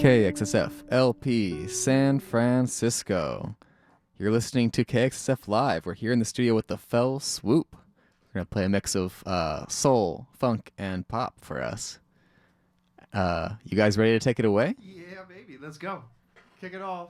KXSF LP San Francisco. You're listening to KXSF Live. We're here in the studio with the fell Swoop. We're going to play a mix of soul, funk, and pop for us. You guys ready to take it away? Yeah, baby. Let's go. Kick it off.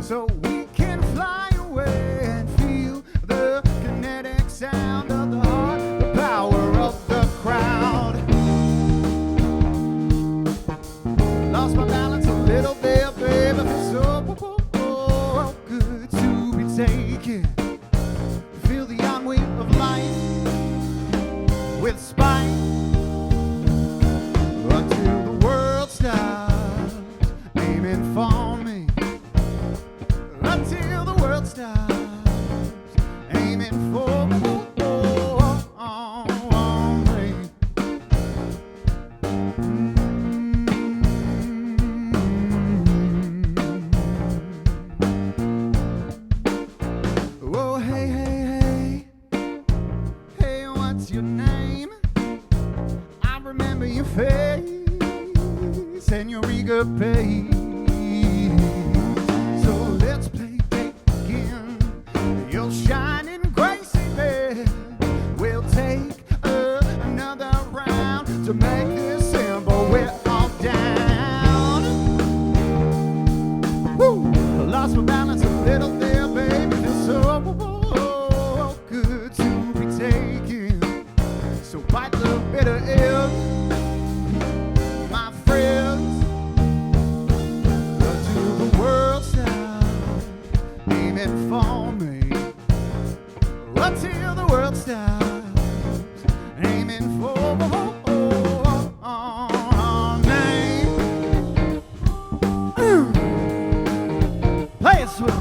So we can fly away and feel the kinetic sound of the heart, the power of the crowd. Lost my balance a little bit, baby. So good to be taken. Feel the ennui of life with spite until the world stops aiming for me. Until the world stops aiming for me. Oh, hey, hey, hey. Hey, what's your name? I remember your face and your eager pace. Shining grace, baby. We'll take another round to make this simple. We're all down. Woo! Lost my balance a little there, baby. Feels so good to be taken. So bite the bitter end, my friends, until the world stops aiming for me. Until the world stops aiming for me. Play it, Swoop.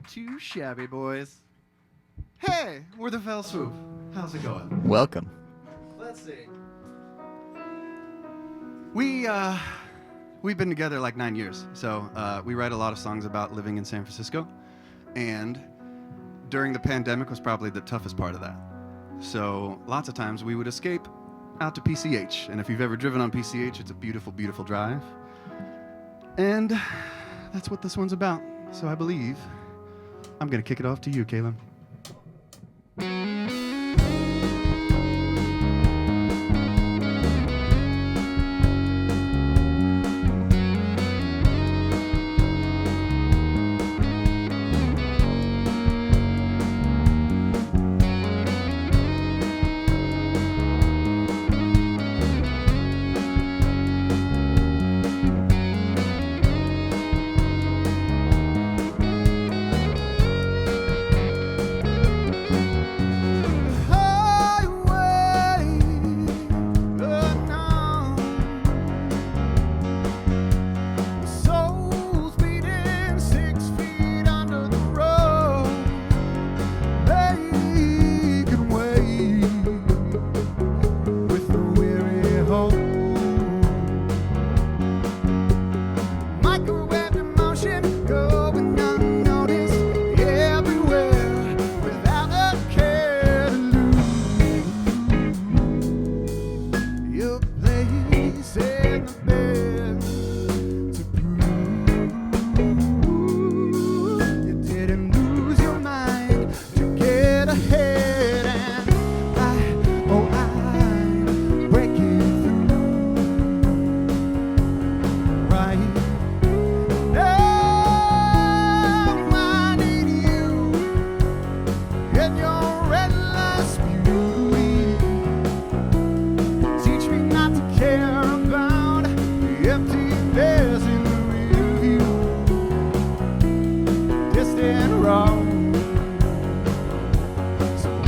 Too shabby, boys. Hey, we're the fell Swoop. How's it going? Welcome. Let's see. We've been together like 9 years, so we write a lot of songs about living in San Francisco, and during the pandemic was probably the toughest part of that. So lots of times we would escape out to PCH, and if you've ever driven on PCH, it's a beautiful, beautiful drive, and that's what this one's about. So I believe I'm going to kick it off to you, Caleb.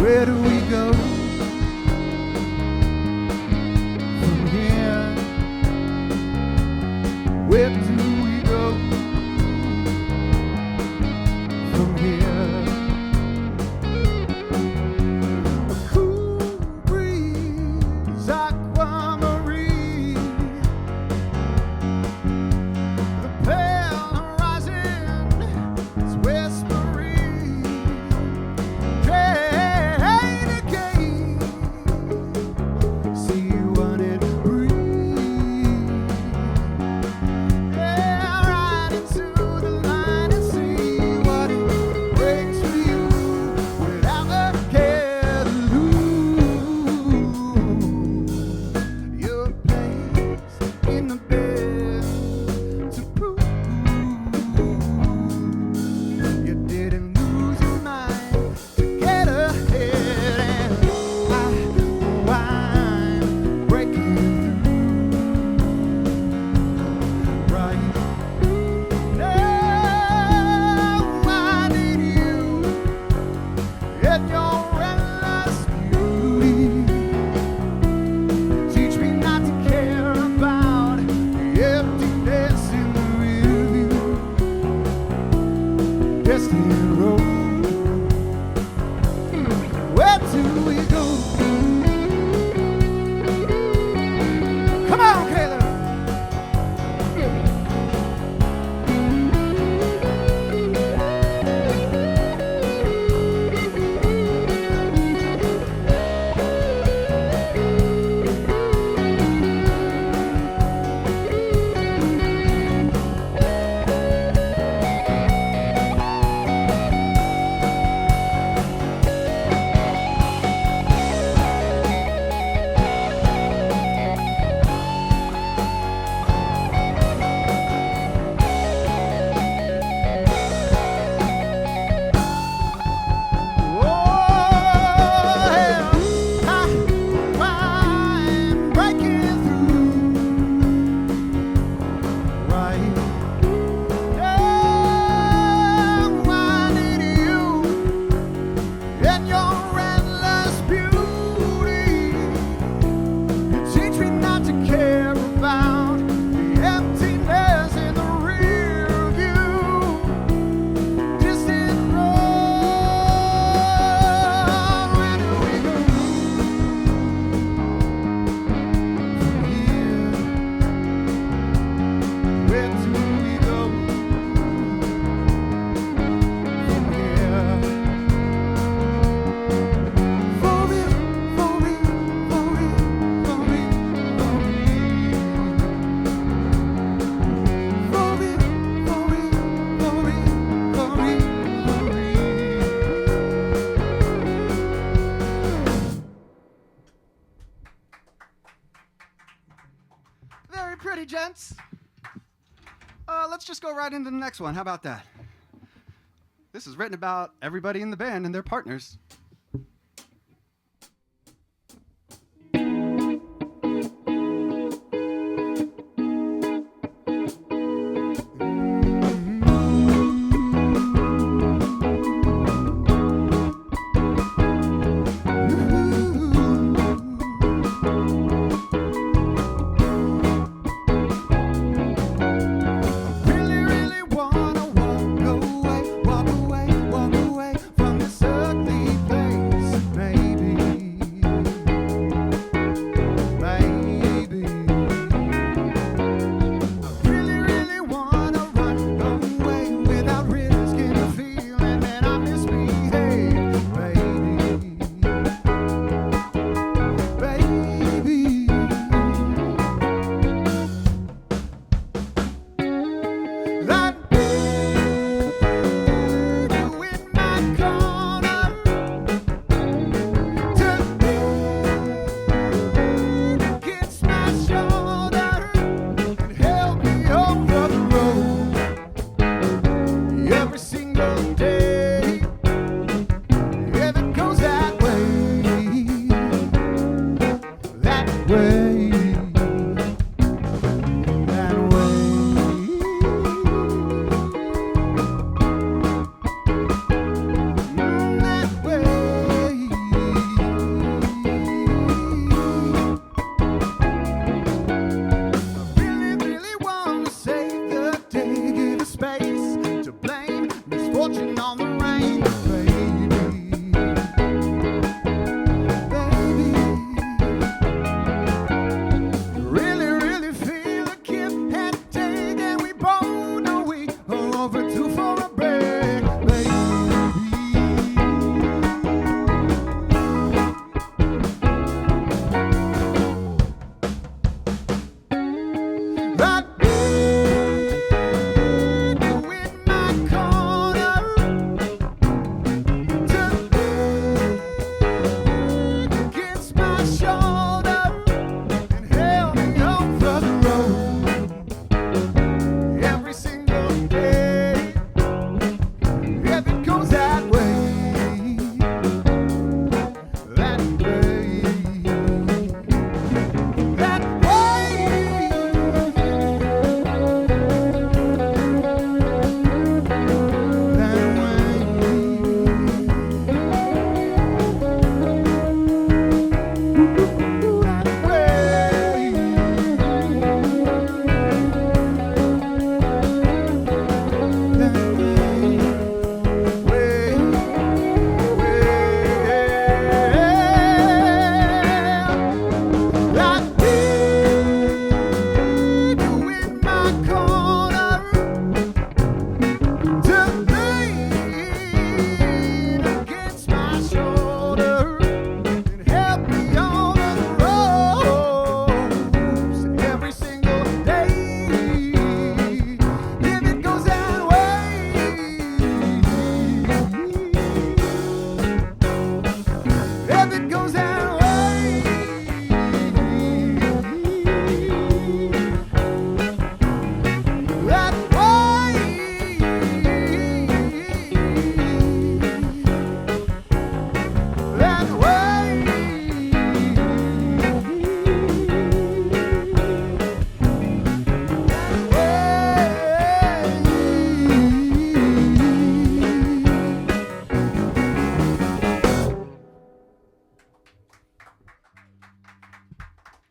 Where do we go from here? Where do we go from here? A cool breeze, aquamarine, the pale horizon is whispering. Trade again, see what it breathes. Yeah, right into the line and see what it brings for you without a care to lose. Your place in the bed to prove you didn't lose your mind to get ahead. And I'm breaking through right now. I need you in your endless beauty. Teach me not to care about the emptiness in the rear view. Destiny road. Where do we go? Come on, Caleb. I'm breaking through right now. I need you in your endless beauty. You teach me not to care about the emptiness in the rear view. Distant road. Where do we go from here? Where do we go from here? For real, for real, for real, for real, for real. For real, for real, for real, for real, for real. Very pretty, gents. Let's just go right into the next one. How about that? This is written about everybody in the band and their partners. Really, really wanna walk away from this ugly place. fortune on the rain, baby. Baby, really, really feel a give and take, and we both know we are overdue for a break, baby. That with my corner to against my shoulder and held me over the road every single day. If it goes that way, that way, that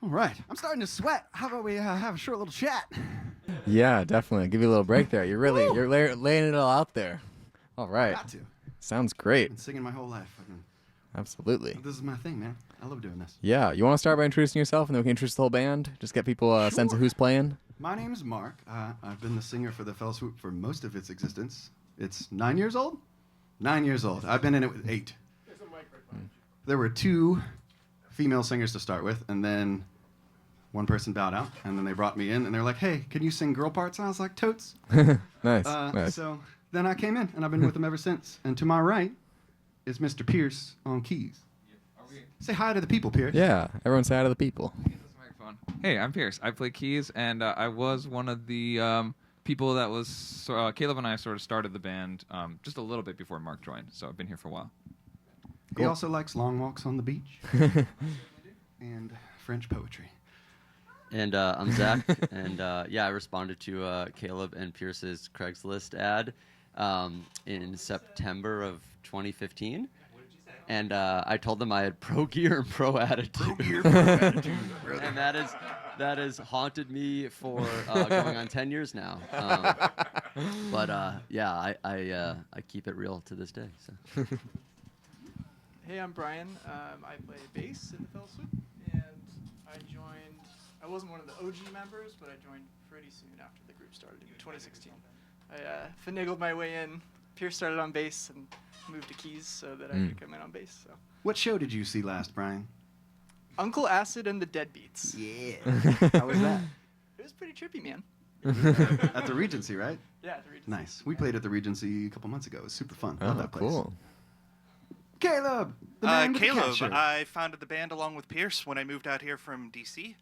all right, I'm starting to sweat. How about we have a short little chat? Yeah, definitely. Give you a little break there. You're laying it all out there. All right. Got to. Sounds great. Been singing my whole life. Absolutely. This is my thing, man. I love doing this. Yeah. You want to start by introducing yourself, and then we can introduce the whole band? Just get people a sense of who's playing. My name is Mark. I've been the singer for the Fell Swoop for most of its existence. It's 9 years old? 9 years old. I've been in it with 8. There were 2 female singers to start with, and then one person bowed out, and then they brought me in, and they're like, hey, can you sing girl parts? And I was like, totes. Nice. Nice. So then I came in, and I've been with them ever since. And to my right is Mr. Pierce on keys. Say hi to the people, Pierce. Yeah. Everyone say hi to the people. Hey, I'm Pierce. I play keys, and I was one of the people that was Caleb and I sort of started the band just a little bit before Mark joined, so I've been here for a while. He also likes long walks on the beach and French poetry. And I'm Zach, and I responded to Caleb and Pierce's Craigslist ad in September of 2015. And I told them I had pro gear and pro attitude. Pro gear, pro attitude, brother. And that has haunted me for going on 10 years now. I keep it real to this day. So. Hey, I'm Brian. I play bass in the Fell Swoop, and I wasn't one of the OG members, but I joined pretty soon after the group started in 2016. I finagled my way in. Pierce started on bass and moved to keys so that I could come in on bass. So. What show did you see last, Brian? Uncle Acid and the Deadbeats. Yeah. How was that? It was pretty trippy, man. At the Regency, right? Yeah, at the Regency. Nice. We played at the Regency a couple months ago. It was super fun. Love that place. Cool. Caleb, the man with the cat Caleb, shirt. I founded the band along with Pierce when I moved out here from DC.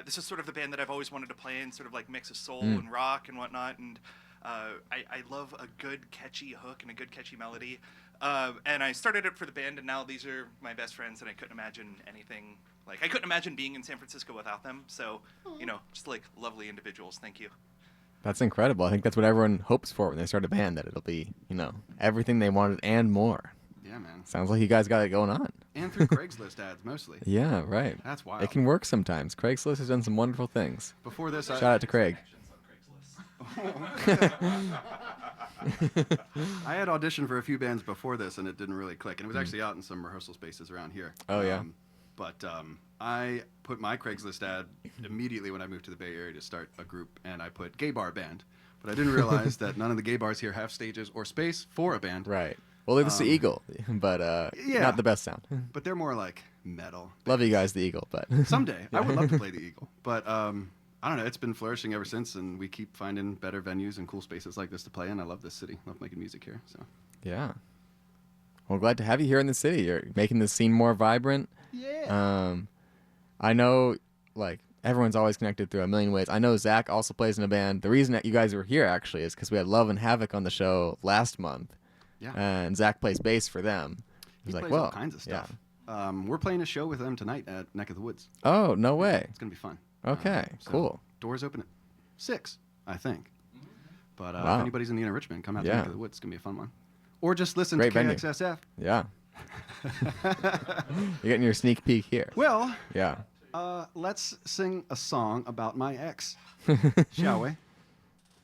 This is sort of the band that I've always wanted to play in, sort of like mix of soul and rock and whatnot. And I love a good catchy hook and a good catchy melody. And I started it for the band, and now these are my best friends, and I couldn't imagine anything. Like, I couldn't imagine being in San Francisco without them. So, just like lovely individuals. Thank you. That's incredible. I think that's what everyone hopes for when they start a band, that it'll be, everything they wanted and more. Yeah, man. Sounds like you guys got it going on. And through Craigslist ads, mostly. Yeah, right. That's wild. It can work sometimes. Craigslist has done some wonderful things. Before this, Shout out to Craig. I had auditioned for a few bands before this, and it didn't really click. And it was actually out in some rehearsal spaces around here. Oh, yeah. But I put my Craigslist ad immediately when I moved to the Bay Area to start a group, and I put gay bar band. But I didn't realize that none of the gay bars here have stages or space for a band. Right. Well, it's the Eagle, but yeah. not the best sound. But they're more like metal. Love you guys, the Eagle, but Someday. I would love to play the Eagle. But I don't know. It's been flourishing ever since, and we keep finding better venues and cool spaces like this to play in. I love this city. Love making music here. So yeah. Well, glad to have you here in the city. You're making the scene more vibrant. yeah. I know, like, everyone's always connected through a million ways. I know Zach also plays in a band. The reason that you guys were here, actually, is because we had Love and Havoc on the show last month. Yeah. And Zach plays bass for them. He was plays like, all kinds of stuff. Yeah. We're playing a show with them tonight at Neck of the Woods. Oh, no way. It's going to be fun. Okay, So cool. Doors open at 6, I think. But Wow. if anybody's in the inner Richmond, come out to Yeah. Neck of the Woods. It's going to be a fun one. Or just listen Great to venue. KXSF. Yeah. You're getting your sneak peek here. Well, Yeah. let's sing a song about my ex, shall we?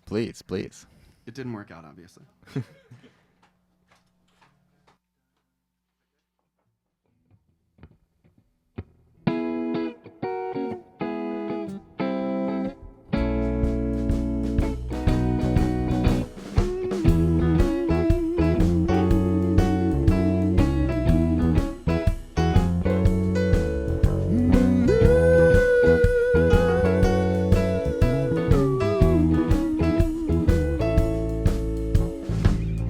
Please, please. It didn't work out, obviously.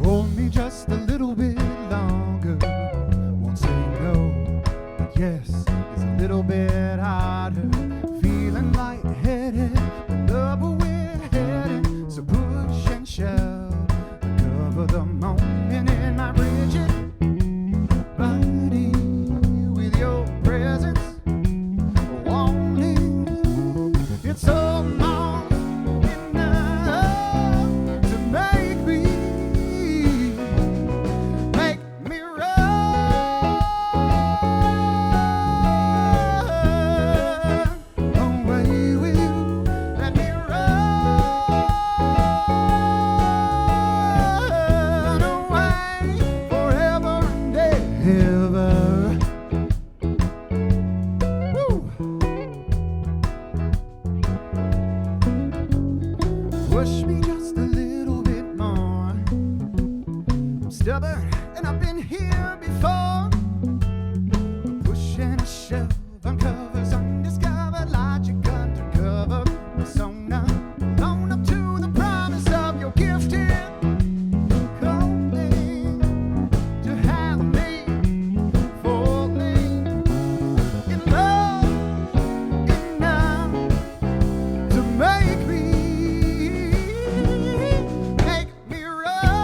Hold me just a little bit longer. Won't say no, but yes, it's a little bit harder. Feeling lightheaded, but love where we're headed. So push and shove, cover the moment in my rigid body with your presence. Wanting it's almost enough to make me run away with you. Let me run away forever and ever. Woo. Push me just a little bit more. I'm stubborn and I've been here before. Push and a shove uncovers undiscovered logic undercover persona. Blown up to the promise of your gifted calling to have me falling in love enough to make me run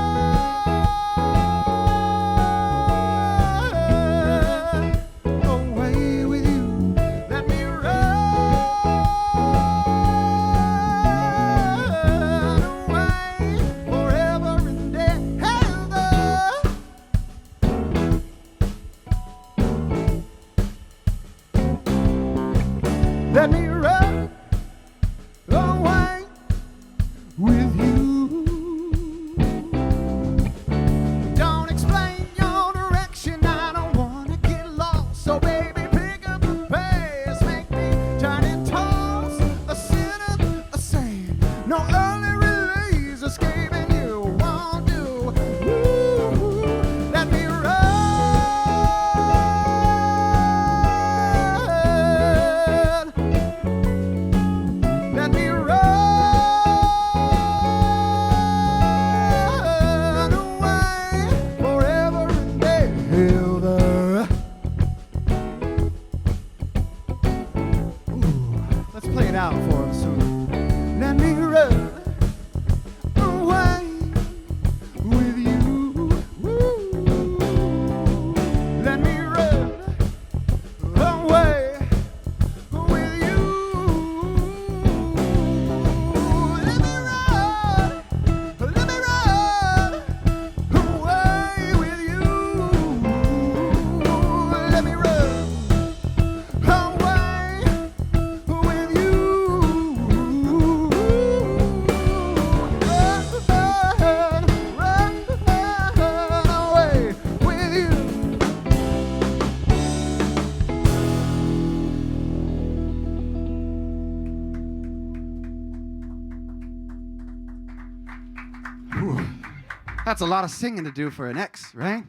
That's a lot of singing to do for an ex, right?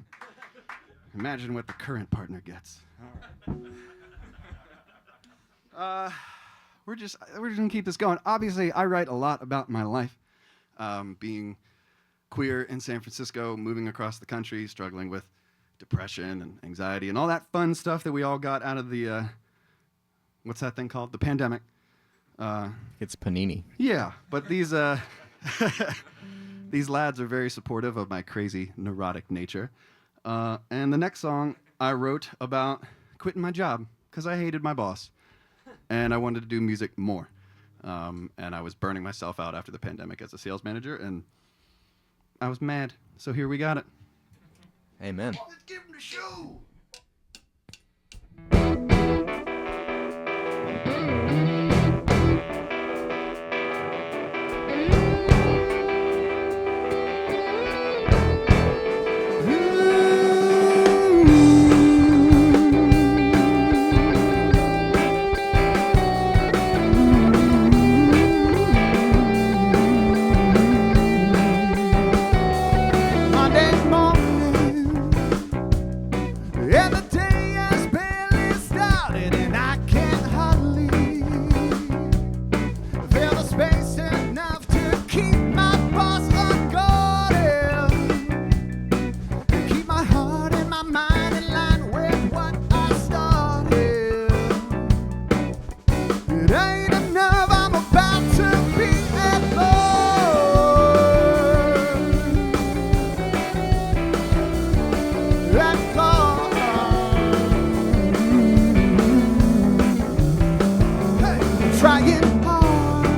Imagine what the current partner gets. We're just gonna keep this going. Obviously, I write a lot about my life, being queer in San Francisco, moving across the country, struggling with depression and anxiety and all that fun stuff that we all got out of the what's that thing called? The pandemic. It's Panini. Yeah, but these these lads are very supportive of my crazy neurotic nature. And the next song I wrote about quitting my job because I hated my boss. And I wanted to do music more. And I was burning myself out after the pandemic as a sales manager, and I was mad. So here we got it. Amen. Let's give him the show! Monday morning, and the day has barely started, and I can't hardly feel the space enough to keep my boss unguarded, and keep my heart and my mind in line with what I started. It ain't enough, I'm about to be at love. Let go. Hey, I'm trying hard.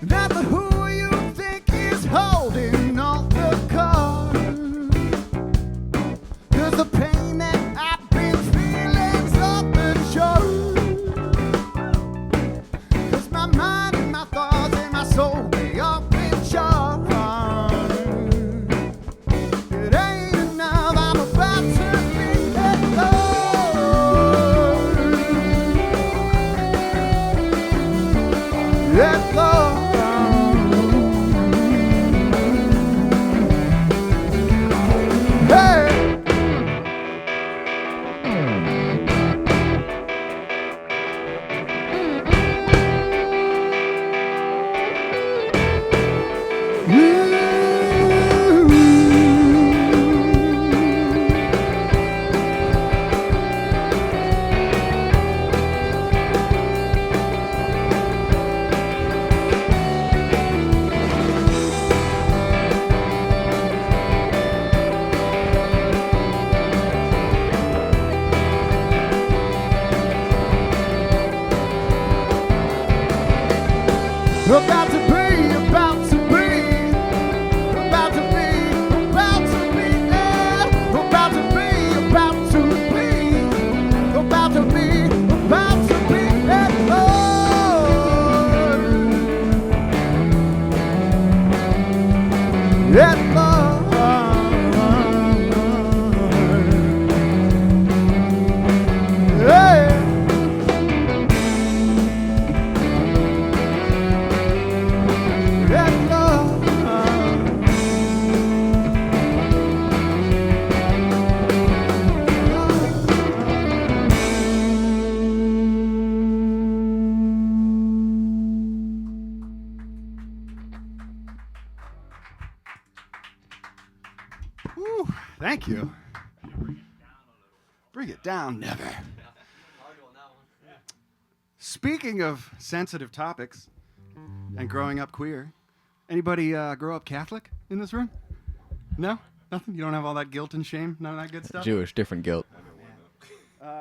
Not the who you think is holding all the cards. 'Cause the pain that I've been feeling's up and short. 'Cause my mind and my thoughts and my soul, they all been charged. It ain't enough, I'm about to be let go. Let go. Hey. About to be, about to be, about to be, about to be, yeah. About to be, about to be, about to be, about to be, let go. Let go. Hey. Let go. Woo, thank you. Bring it down, never. Speaking of sensitive topics and growing up queer, anybody grow up Catholic in this room? No? Nothing? You don't have all that guilt and shame? None of that good stuff? Jewish, different guilt.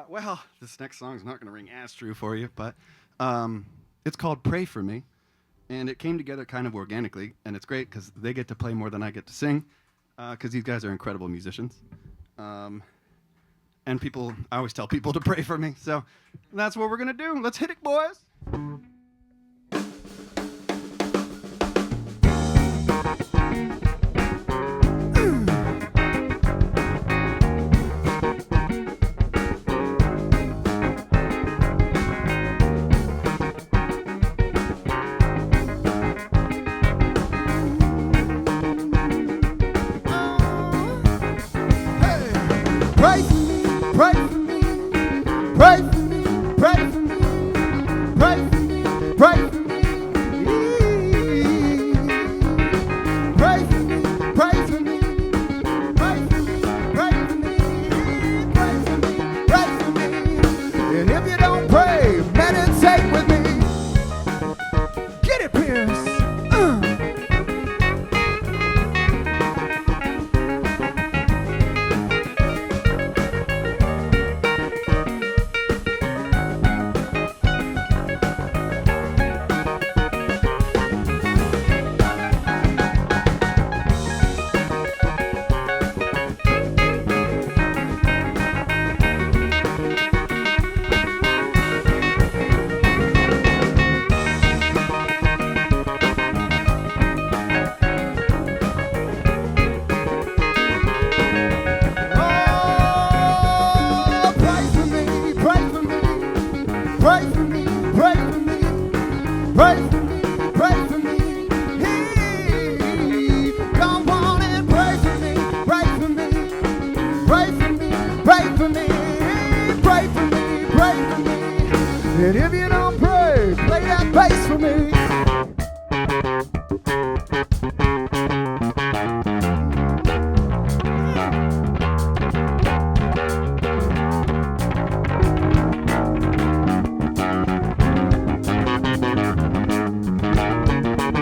Well, this next song is not going to ring as true for you, but it's called Pray For Me, and it came together kind of organically, and it's great because they get to play more than I get to sing, because these guys are incredible musicians. And people, I always tell people to pray for me, so that's what we're going to do. Let's hit it, boys. pray for me, pray for me, pray for me, pray for me, pray for me, pray for me. Pray for me, pray for me, pray for me, pray for me, pray for me, pray for me. And if you don't pray, meditate with me. Get it, Pierce. Oh, pray for me, pray for me, pray for me, pray for me, pray for me, pray for me. Hey, come on and pray for me, pray for me, pray for me, pray for me, pray for me, pray for me. And if you don't pray, play that bass for me.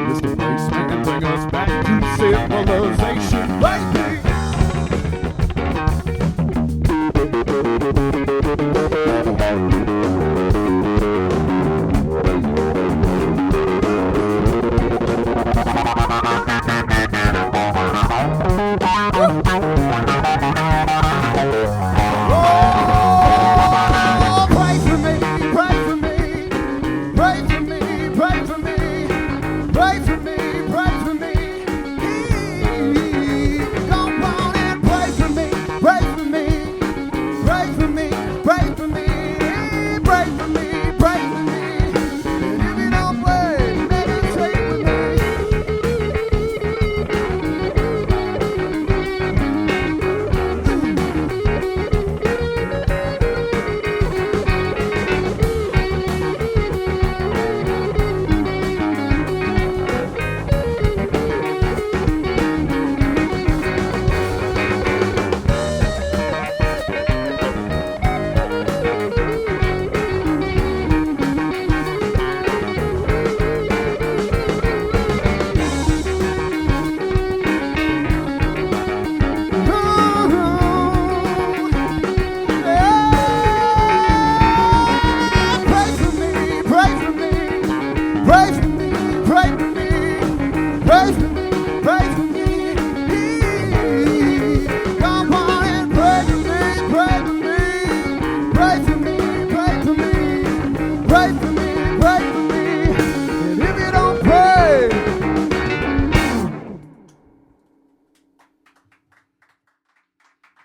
Mr. Bassman, bring us back to civilization, baby. Oh, pray for me, pray for me, pray for me, pray for me, pray for me, pray for me. Come on and pray for me, pray for me, pray for me, pray for me, pray for me, pray for me. And if you don't pray, meditate with me. Pray for me, pray for me, pray for me, pray for me, pray for me, pray for me. Come on and pray for me, pray for me, pray for me, pray for me, pray for me, pray for me. And if you don't pray,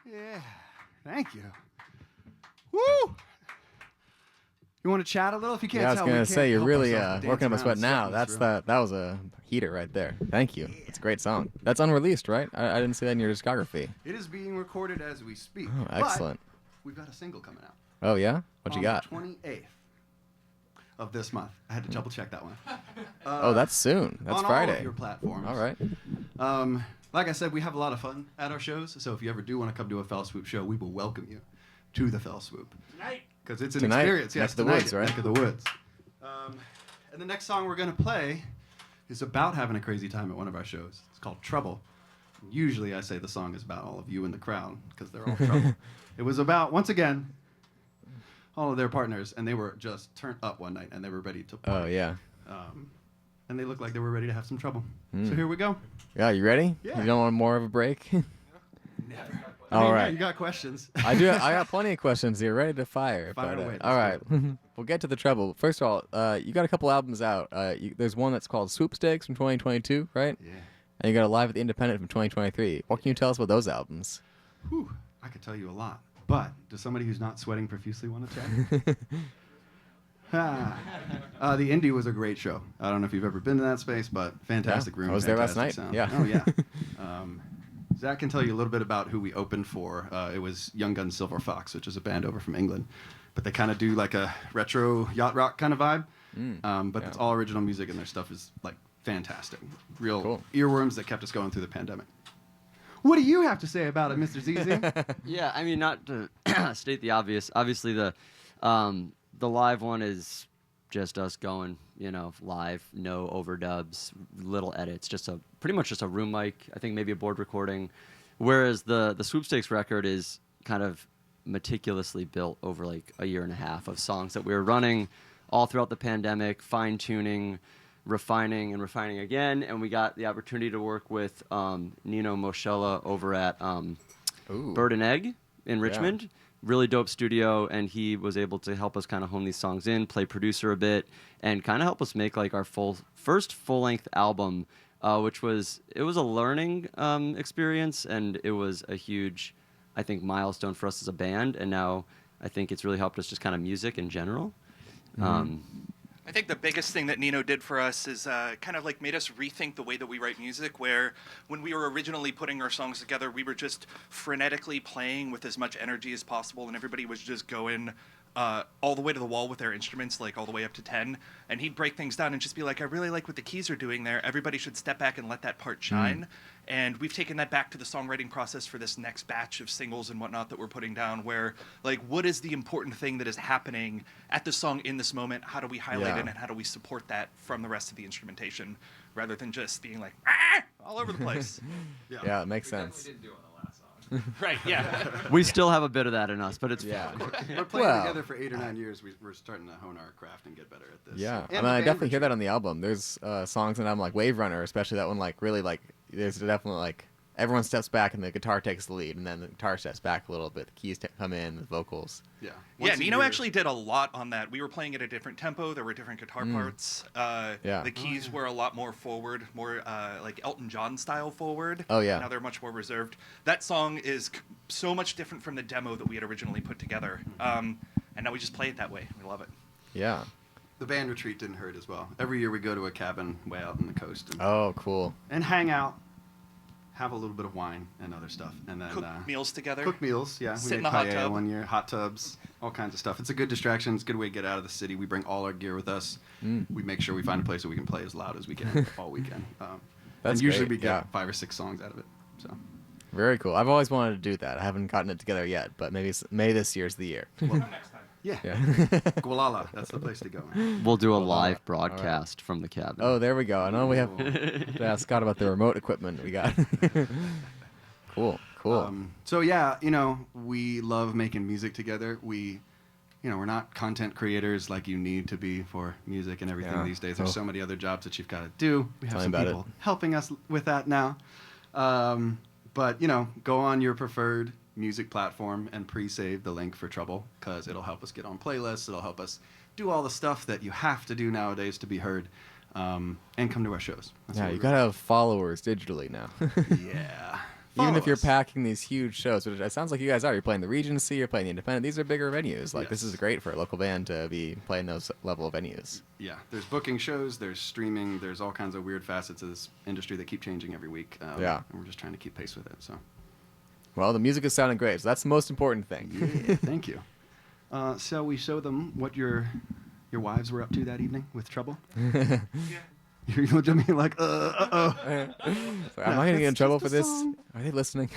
yeah, thank you. Woo! You want to chat a little? If you can't Yeah, I was tell, gonna we say can't you're help really ourselves but working up a dance sweat around now. in That's this room. that was a heater right there. Thank you. It's a great song. That's unreleased, right? I didn't see that in your discography. It is being recorded as we speak. Oh, but excellent. we've got a single coming out. Oh yeah, what you on got? The 28th of this month. I had to double check that one. Oh, that's soon. That's on Friday. all of your platforms. All right. Like I said, we have a lot of fun at our shows. So if you ever do want to come to a Fell Swoop show, we will welcome you to the Fell Swoop. Tonight. Because it's an Tonight, experience. Yes, neck of the tonight, woods, right? Neck of the woods. And the next song we're going to play is about having a crazy time at one of our shows. It's called Trouble. Usually I say the song is about all of you in the crowd because they're all trouble. It was about, once again, all of their partners, and they were just turned up one night, and they were ready to party. Oh yeah. And they looked like they were ready to have some trouble. Mm. So here we go. Yeah, you ready? Yeah. You don't want more of a break? Never. All yeah, right. you got questions. I do. I got plenty of questions here, ready to fire. Fire but, away, all right, let's we'll get to the trouble. First of all, you got a couple albums out. There's one that's called Swoopsticks from 2022, right? Yeah. And you got a Live at the Independent from 2023. What can you tell us about those albums? Whew, I could tell you a lot. But does somebody who's not sweating profusely want to chat? The Indie was a great show. I don't know if you've ever been to that space, but fantastic Yeah, room. I was there last fantastic night. sound. Yeah. Oh, yeah. Zach can tell you a little bit about who we opened for. It was Young Guns Silver Fox, which is a band over from England. But they kind of do like a retro yacht rock kind of vibe. But it's all original music, and their stuff is like fantastic. Real Cool. earworms that kept us going through the pandemic. What do you have to say about it, Mr. ZZ? Yeah, I mean, not to state the obvious. Obviously, the live one is just us going, live, no overdubs, little edits, pretty much just a room mic. I think maybe a board recording. Whereas the Swoopstakes record is kind of meticulously built over like a year and a half of songs that we were running all throughout the pandemic, fine tuning, refining and refining again, and we got the opportunity to work with Nino Moschella over at Bird and Egg in Richmond. Really dope studio, and he was able to help us kind of hone these songs in, play producer a bit, and kind of help us make like our first full-length album, which was a learning experience, and it was a huge, I think, milestone for us as a band, and now I think it's really helped us just kind of music in general. I think the biggest thing that Nino did for us is kind of like made us rethink the way that we write music, where when we were originally putting our songs together, we were just frenetically playing with as much energy as possible, and everybody was just going all the way to the wall with their instruments, like all the way up to 10, and he'd break things down and just be like, I really like what the keys are doing there. Everybody should step back and let that part shine. And we've taken that back to the songwriting process for this next batch of singles and whatnot that we're putting down, where, like, what is the important thing that is happening at the song in this moment? How do we highlight it, and how do we support that from the rest of the instrumentation, rather than just being like, all over the place? Yeah, it makes sense. We didn't do it on the last song. Right, yeah. We still have a bit of that in us, but it's Yeah. We're playing together for 8 or 9 years. We're starting to hone our craft and get better at this. Yeah, And I mean, I definitely hear that on the album. There's songs that I'm like Wave Runner, especially that one. Like really, like there's definitely like everyone steps back and the guitar takes the lead, and then the guitar steps back a little bit. The keys come in, the vocals. Yeah. Yeah, Once a Nino year- actually did a lot on that. We were playing at a different tempo. There were different guitar parts. The keys were a lot more forward, more like Elton John style forward. Oh, yeah. Now they're much more reserved. That song is so much different from the demo that we had originally put together. And now we just play it that way. We love it. Yeah. The band retreat didn't hurt as well. Every year we go to a cabin way out on the coast and, Oh, cool. and hang out, have a little bit of wine and other stuff, and then Cook meals together. cook meals. Yeah, Sit we in made the hot paella tub. one year, hot tubs, all kinds of stuff. It's a good distraction. It's a good way to get out of the city. We bring all our gear with us. We make sure we find a place that we can play as loud as we can all weekend. That's and usually great, we get yeah. 5 or 6 songs out of it. So Very cool. I've always wanted to do that. I haven't gotten it together yet, but maybe this year's the year. yeah, Yeah. Gualala, that's the place to go. Man. we'll do a Well, live broadcast from the cabin. Oh, there we go. I know we have to ask Scott about the remote equipment we got. Cool. So yeah, we love making music together. We're not content creators like you need to be for music and everything Yeah. these days. There's so many other jobs that you've got to do. We have Tell me some about people it. helping us with that now. But go on your preferred music platform and pre-save the link for Trouble, because it'll help us get on playlists. It'll help us do all the stuff that you have to do nowadays to be heard, and come to our shows. That's Yeah, what you we're gotta have followers digitally now. Yeah. Even Follow if you're us. packing these huge shows, which it sounds like you guys are. You're playing the Regency, you're playing the Independent. These are bigger venues. Like, this Yes. is great for a local band to be playing those level of venues. Yeah, there's booking shows, there's streaming, there's all kinds of weird facets of this industry that keep changing every week. Yeah. And we're just trying to keep pace with it. So, Well, the music is sounding great, so that's the most important thing. yeah, thank you. Shall we show them what your wives were up to that evening with Trouble? You're looking at me like, uh-oh. So am No, I going to get in it's trouble just for a this? song. Are they listening?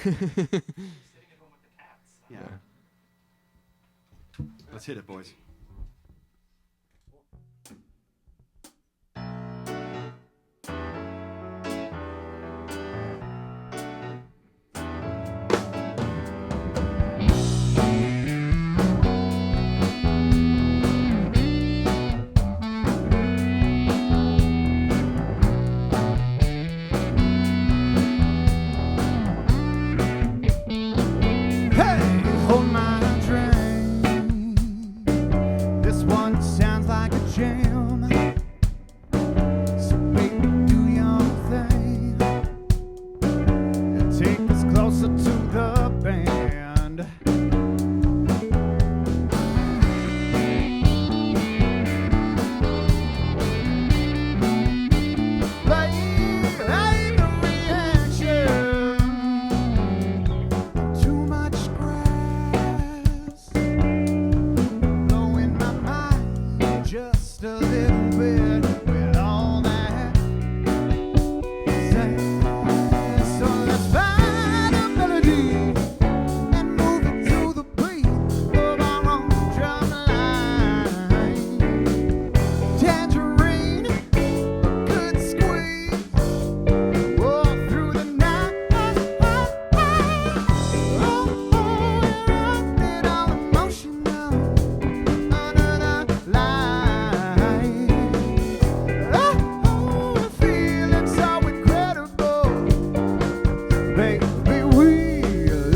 Yeah. Let's hit it, boys. Hey, hold my drink. This one sounds like a jam. So baby, do your thing and take us closer to the band. Lay the reaction.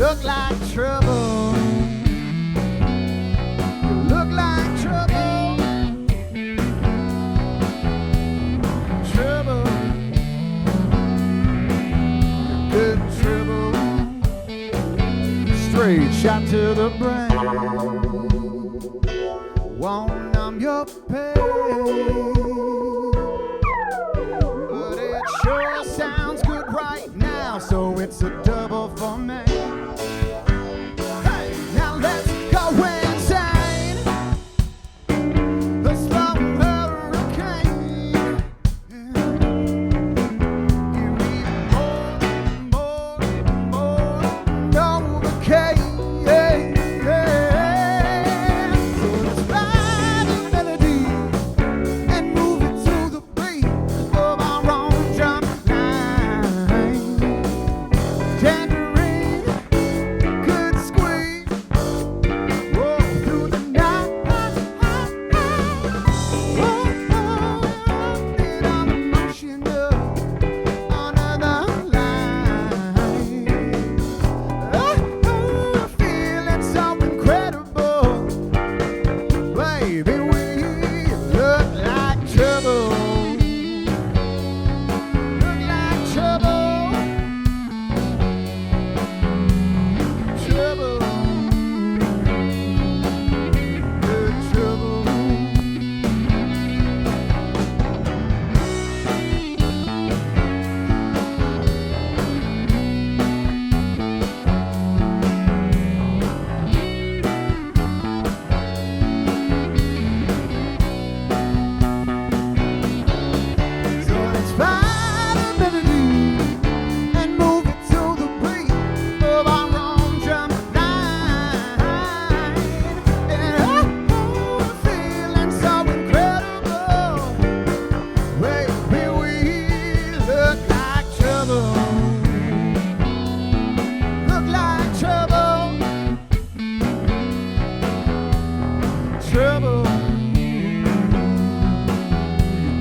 look like trouble. You look like trouble. Trouble. Good trouble. Straight shot to the brain. Won't numb your pain. But it sure sounds good right now, so it's a double for me. Hey, now let's go insane. The slow hurricane. Give me more, Novocaine. So let's ride the melody and move it to the beat of our own drum line. Tangerine could squeeze, whoa, through the night. Whoa, get on emotional on another line. Oh, feeling so incredible. Baby, we look like trouble. Look like trouble. Trouble. Good trouble. So let's find a melody and move it to the beat of our own drum line. And oh, feeling so incredible. Baby, we look like trouble. Look like trouble. Trouble.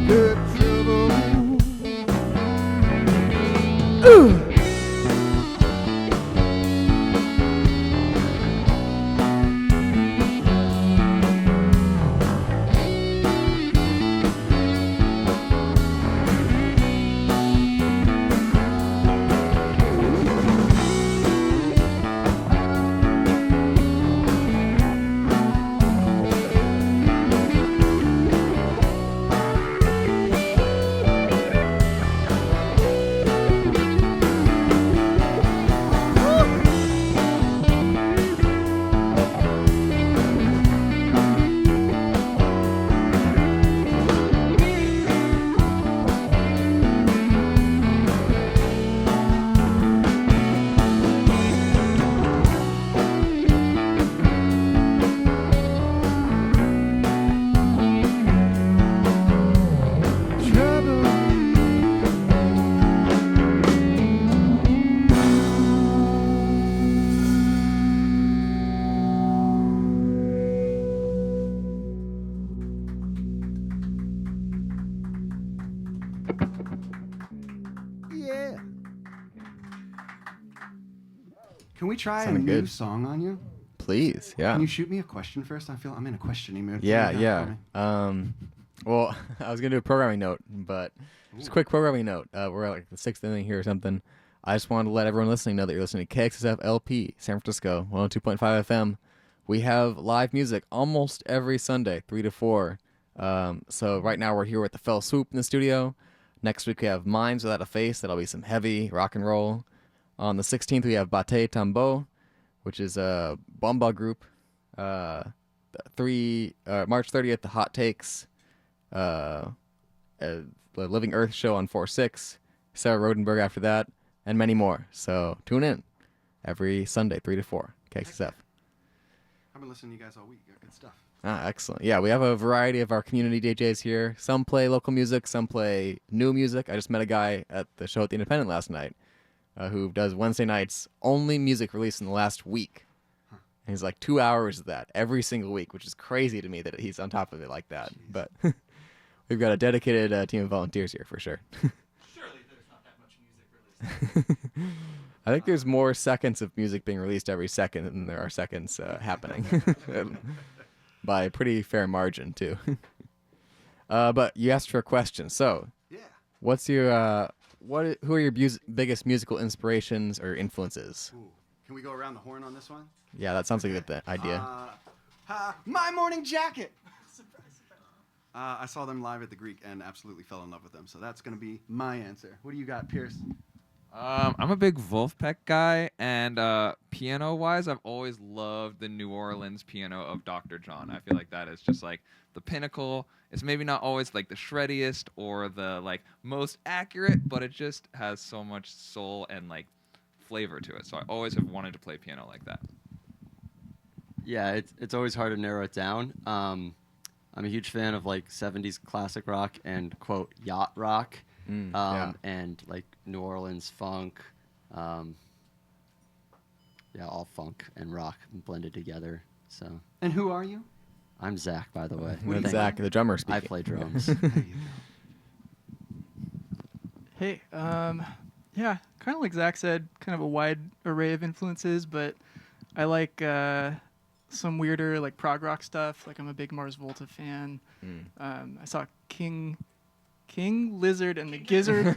Good trouble. Ooh. Yeah. Can we try Sounded a new good. song on you? Please, yeah. Can you shoot me a question first? I feel I'm in a questioning mood. Yeah, What do you got for yeah. me? Well, I was gonna do a programming note, but just a quick programming note. We're at like the 6th inning here or something. I just wanted to let everyone listening know that you're listening to KXSF LP, San Francisco, 102.5 FM. We have live music almost every Sunday, 3 to 4. So right now we're here with the Fell Swoop in the studio. Next week we have Minds Without a Face. That'll be some heavy rock and roll. On the 16th we have Bate Tambo, which is a bomba group. March 30th, the Hot Takes. The Living Earth show on 4/6. Sarah Rodenberg after that, and many more. So tune in every Sunday, 3 to 4, KXSF. I've been listening to you guys all week. You got good stuff. Ah, excellent. Yeah, we have a variety of our community DJs here. Some play local music, some play new music. I just met a guy at the show at the Independent last night who does Wednesday nights only music released in the last week. And he's like 2 hours of that every single week, which is crazy to me that he's on top of it like that. Jeez. But we've got a dedicated team of volunteers here for sure. Surely there's not that much music released. I think there's more seconds of music being released every second than there are seconds happening, by a pretty fair margin too. But you asked for a question, so Yeah. what's your who are your biggest musical inspirations or influences? Ooh. Can we go around the horn on this one? Yeah, that sounds like a good idea. My Morning Jacket. I saw them live at the Greek and absolutely fell in love with them. So that's going to be my answer. What do you got, Pierce? I'm a big Wolfpack guy, and piano-wise, I've always loved the New Orleans piano of Dr. John. I feel like that is just like the pinnacle. It's maybe not always like the shreddiest or the like most accurate, but it just has so much soul and like flavor to it. So I always have wanted to play piano like that. Yeah, it's always hard to narrow it down. I'm a huge fan of like 70s classic rock and quote yacht rock, Yeah. and like New Orleans funk. Yeah, all funk and rock blended together. So And who are you? I'm Zach, by the way. With Thank Zach, you. the drummer, I speaking. play drums. There you go. Hey, yeah, kind of like Zach said, kind of a wide array of influences, but I like some weirder like prog rock stuff. Like I'm a big Mars Volta fan. I saw King Lizard and the Gizzard.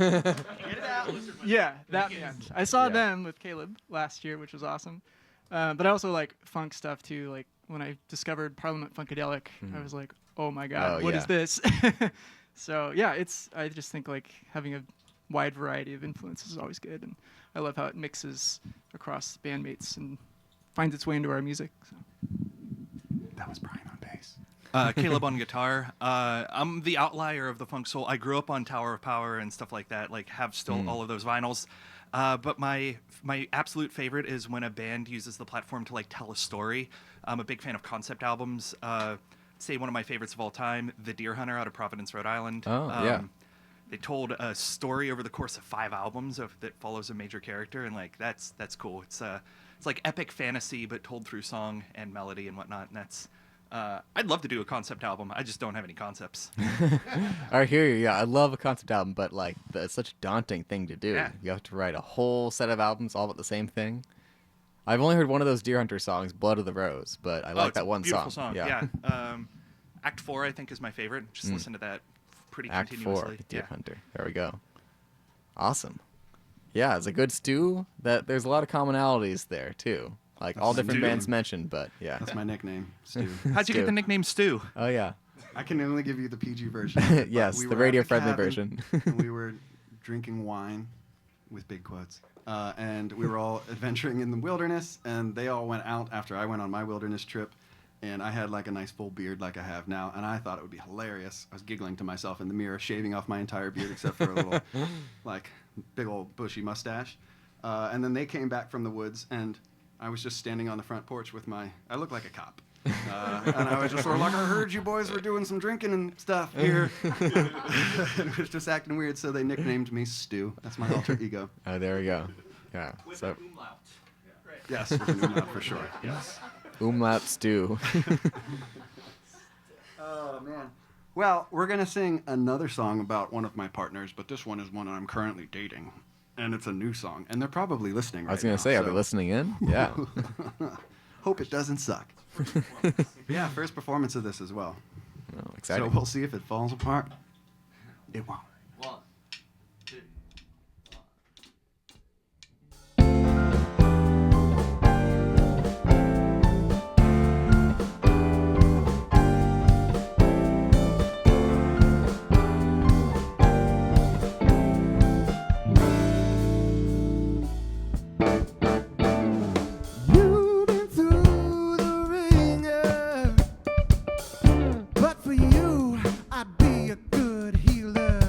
Yeah, that band. I saw them with Caleb last year, which was awesome. But I also like funk stuff too. Like when I discovered Parliament Funkadelic, I was like, oh my god, Oh, what yeah. is this? So yeah, I just think like having a wide variety of influences is always good, and I love how it mixes across bandmates and finds its way into our music. So. That was Brian on bass. Caleb on guitar. I'm the outlier of the funk soul. I grew up on Tower of Power and stuff like that. Like have still all of those vinyls. But my absolute favorite is when a band uses the platform to like tell a story. I'm a big fan of concept albums. Say one of my favorites of all time, The Deer Hunter out of Providence, Rhode Island. Oh, yeah. They told a story over the course of 5 albums that follows a major character, and like that's cool. It's like epic fantasy, but told through song and melody and whatnot. And that's I'd love to do a concept album. I just don't have any concepts. I hear you. Yeah, I love a concept album, but like it's such a daunting thing to do. Yeah. You have to write a whole set of albums all about the same thing. I've only heard one of those Deer Hunter songs, "Blood of the Rose," but I like it's that a one beautiful song. Yeah. Act 4, I think, is my favorite. Just listen to that pretty Act 4, continuously. Deer Hunter. There we go. Awesome. Yeah, it's a good stew. That there's a lot of commonalities there too. Like all different Stew. bands mentioned, but yeah. That's my nickname, Stu. How'd you get the nickname Stu? Oh yeah. I can only give you the PG version. But Yes, we the were at radio-friendly cabin, version. and we were drinking wine, with big quotes, and we were all adventuring in the wilderness, and they all went out after I went on my wilderness trip, and I had like a nice full beard like I have now, and I thought it would be hilarious. I was giggling to myself in the mirror, shaving off my entire beard except for a little, like, big old bushy mustache. And then they came back from the woods, and I was just standing on the front porch with I looked like a cop. And I was just sort of like, I heard you boys were doing some drinking and stuff here. And it was just acting weird, so they nicknamed me Stu. That's my alter ego. Oh, there we go. Yeah. So Yes, with an umlaut for sure. Yes. umlaut stew. Oh, man. Well, we're going to sing another song about one of my partners, but this one is one I'm currently dating. And it's a new song, and they're probably listening right I was gonna now, say, are they so listening in? Yeah. Hope it doesn't suck. Yeah, first performance of this as well. Oh, exciting. So we'll see if it falls apart. It won't. 1, 2. You've been through the ringer, but for you, I'd be a good healer.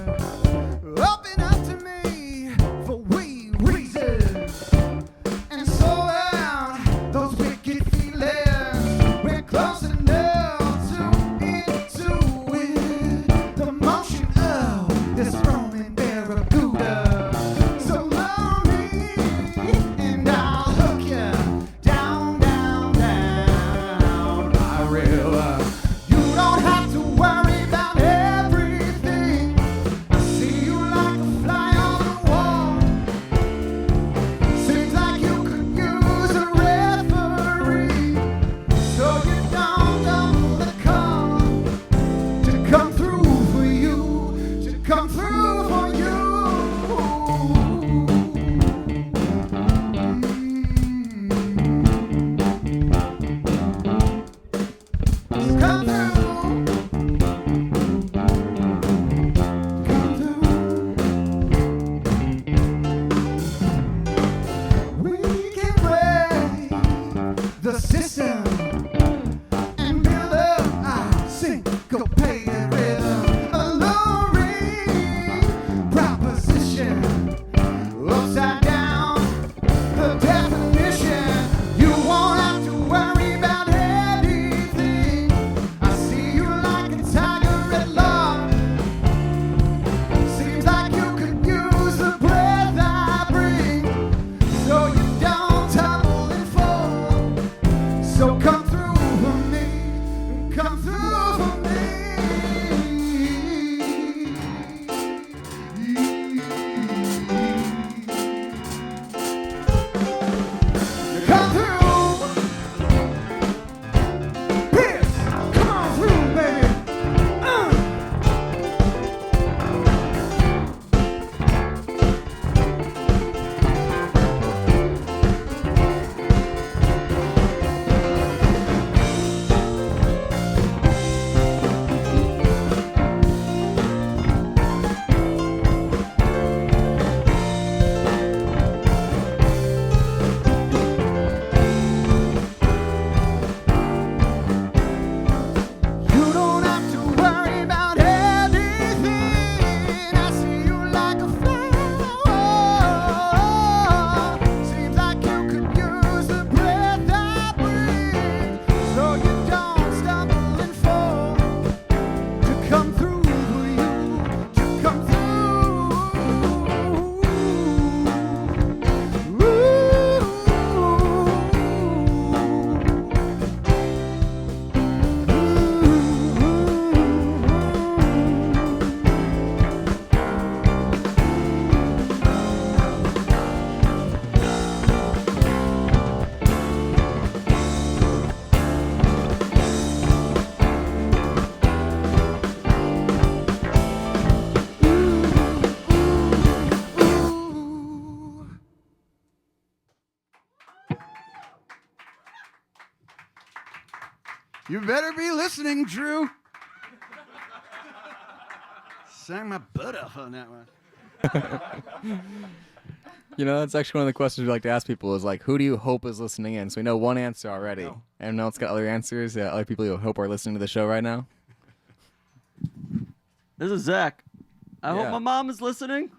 definition. You won't have to worry about anything. I see you like a tiger at large. Seems like you could use the breath I bring, so you don't tumble and fall. So come through for me, come through for me. Come through, Pierce, come on through, baby. You don't have to worry about anything. I see you like a flower. Seems like you could use the breath I breathe, so you don't stumble and fall. To come through for you, to come You better be listening, Drew. Sang my butt off on that one. You know, that's actually one of the questions we like to ask people is like, who do you hope is listening in? So we know one answer already. No. And now it's got other answers. Other people you hope are listening to the show right now. This is Zach. I hope Yeah. my mom is listening.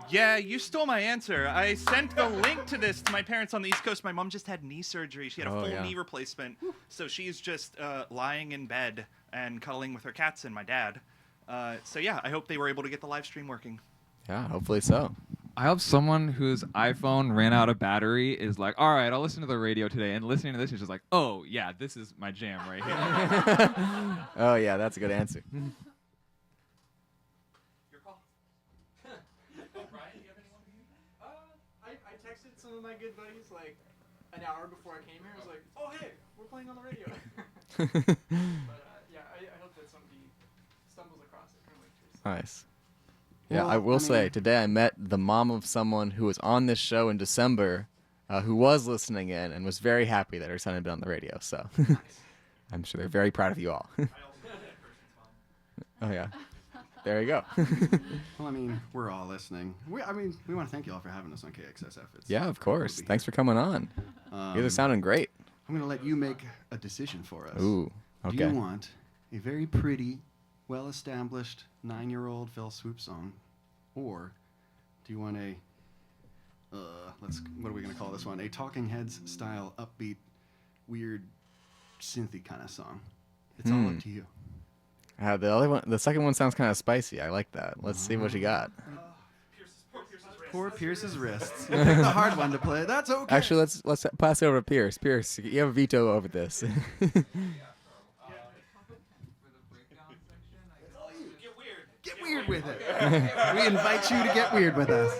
Yeah, you stole my answer. I sent the link to this to my parents on the East Coast. My mom just had knee surgery. She had a Oh, full yeah. knee replacement. So she's just lying in bed and cuddling with her cats and my dad. So yeah, I hope they were able to get the live stream working. Yeah, hopefully so. I hope someone whose iPhone ran out of battery is like, all right, I'll listen to the radio today. And listening to this is just like, oh, yeah, this is my jam right here. Oh, yeah, that's a good answer. Your call. Brian, do you have anyone? I texted some of my good buddies like an hour before I came here. I was like, oh, hey, we're playing on the radio. But yeah, I hope that somebody stumbles across it. Kind of like Pierce. Nice. Yeah, Well, I will I say, mean- today I met the mom of someone who was on this show in December who was listening in and was very happy that her son had been on the radio. So I'm sure they're very proud of you all. Oh, yeah. There you go. Well, I mean, we're all listening. We want to thank you all for having us on KXSF. It's Yeah, of cool to course. be Thanks for here. coming on. You guys are sounding great. I'm going to let you make a decision for us. Ooh, Do okay. you want a very pretty, well-established 9-year-old Phil Swoop song, or do you want a what are we gonna call this one? A Talking Heads style, upbeat, weird, synthy kind of song. It's all up to you. The second one sounds kind of spicy. I like that. Let's see what you got. Poor Pierce's wrists. You picked the hard one to play. That's okay. Actually, let's pass it over to Pierce. Pierce, you have a veto over this. Get weird with it. We invite you to get weird with us.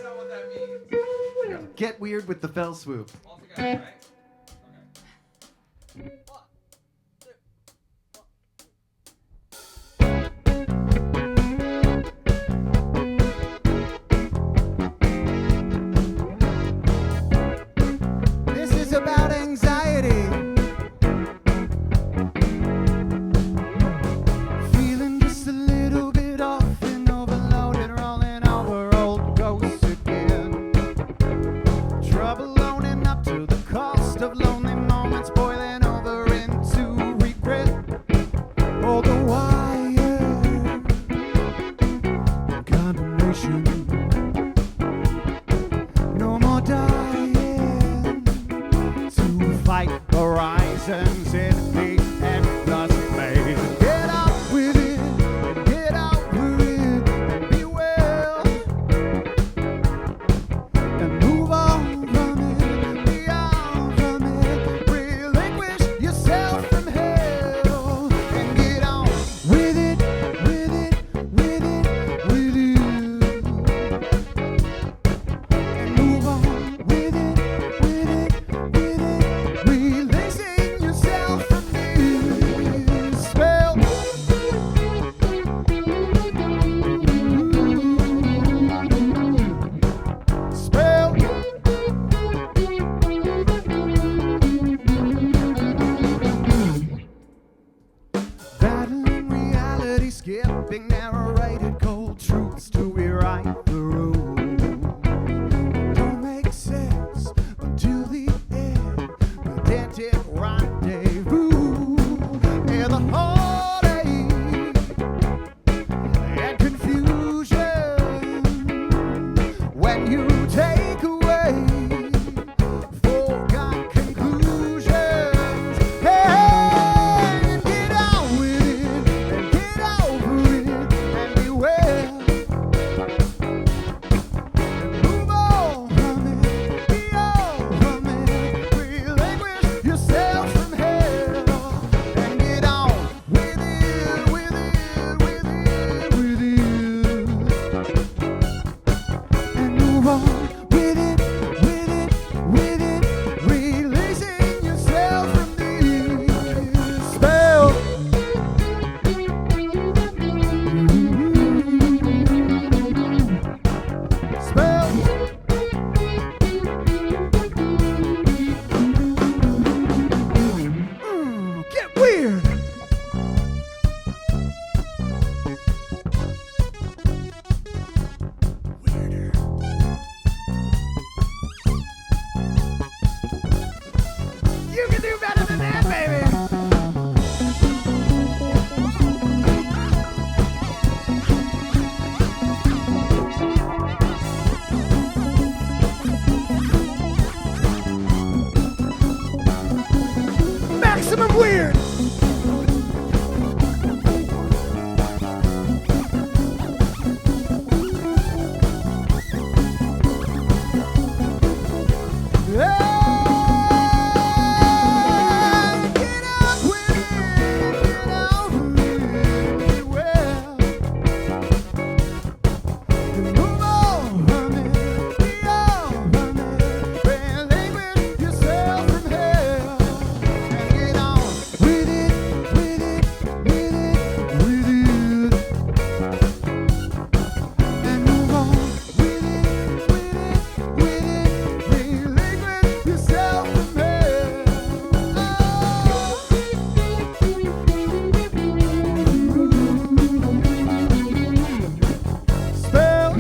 Get weird with the Fell Swoop. This is about anxiety. Feeling just a little bit off and overloaded, rolling over old ghosts again. Trouble owning up to the cost of lonely moments, boiling over on with it, with it, releasing yourself from this spell. Spell. Get weird. Weirder. You can do better than that, baby. Maximum weird. Get up with it, get out with it, well. Move on from it, be on from it, relinquish yourself from hell. And get on with it, with it, with it, with it. And move on with it, relinquish yourself from hell. Spell.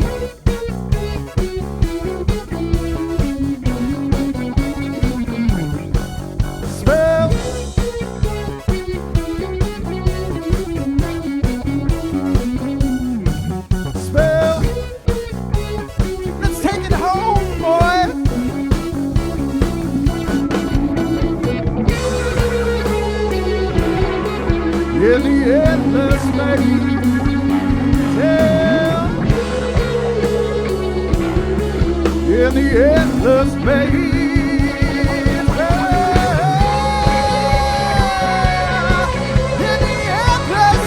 Spell. Spell. Let's take it home, boy. In the endless maze. In the endless maze. In the endless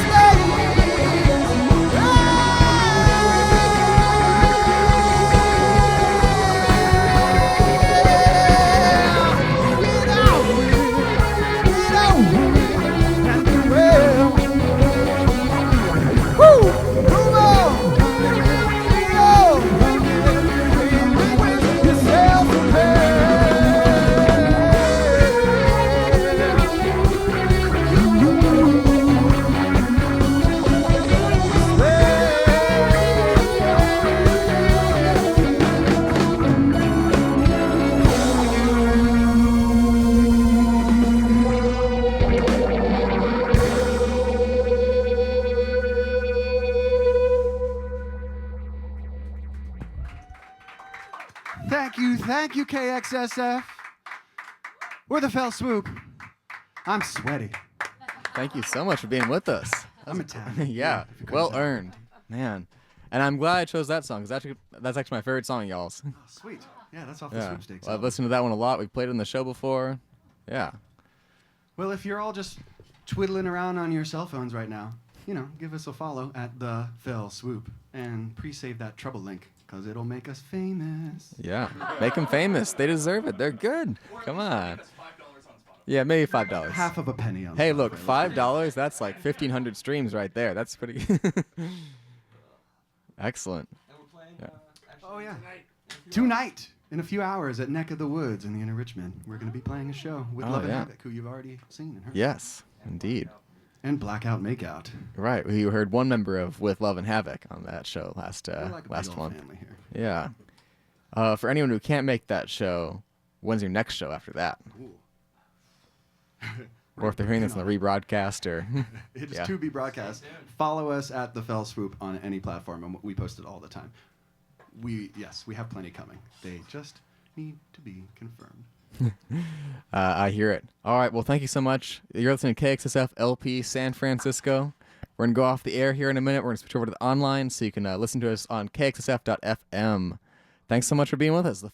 Thank you, KXSF. We're the Fell Swoop. I'm sweaty. Thank you so much for being with us. I'm Italian. Yeah, if you couldn't well tell. earned, man. And I'm glad I chose that song because that's actually my favorite song, y'all's. Oh, sweet. Yeah, that's off the Yeah, sweepstakes. well, I've listened to that one a lot. We've played it on the show before. Yeah, Well, if you're all just twiddling around on your cell phones right now, give us a follow at the Fell Swoop and pre-save that trouble link because it'll make us famous. yeah. Make them famous. They deserve it. They're good. Come on. Yeah, maybe $5. Half of a penny on Hey, Spotify. look, $5. That's like 1,500 streams right there. That's pretty. Excellent. Oh, yeah. Tonight, in a few hours at Neck of the Woods in the Inner Richmond, we're going to be playing a show with Oh, Love and yeah. Havoc, who you've already seen and heard. Yes, indeed. And Blackout Makeout. Right. We heard one member of With Love and Havoc on that show last We're like a big last old month. family here. Yeah. For anyone who can't make that show, when's your next show after that? Ooh. Or if they're hearing this on the rebroadcast, or It is Yeah. to be broadcast. Follow us at the Fell Swoop on any platform, and we post it all the time. We have plenty coming. They just need to be confirmed. I hear it. All right. Well, thank you so much. You're listening to KXSF LP San Francisco. We're going to go off the air here in a minute. We're going to switch over to the online so you can listen to us on KXSF.FM. Thanks so much for being with us. The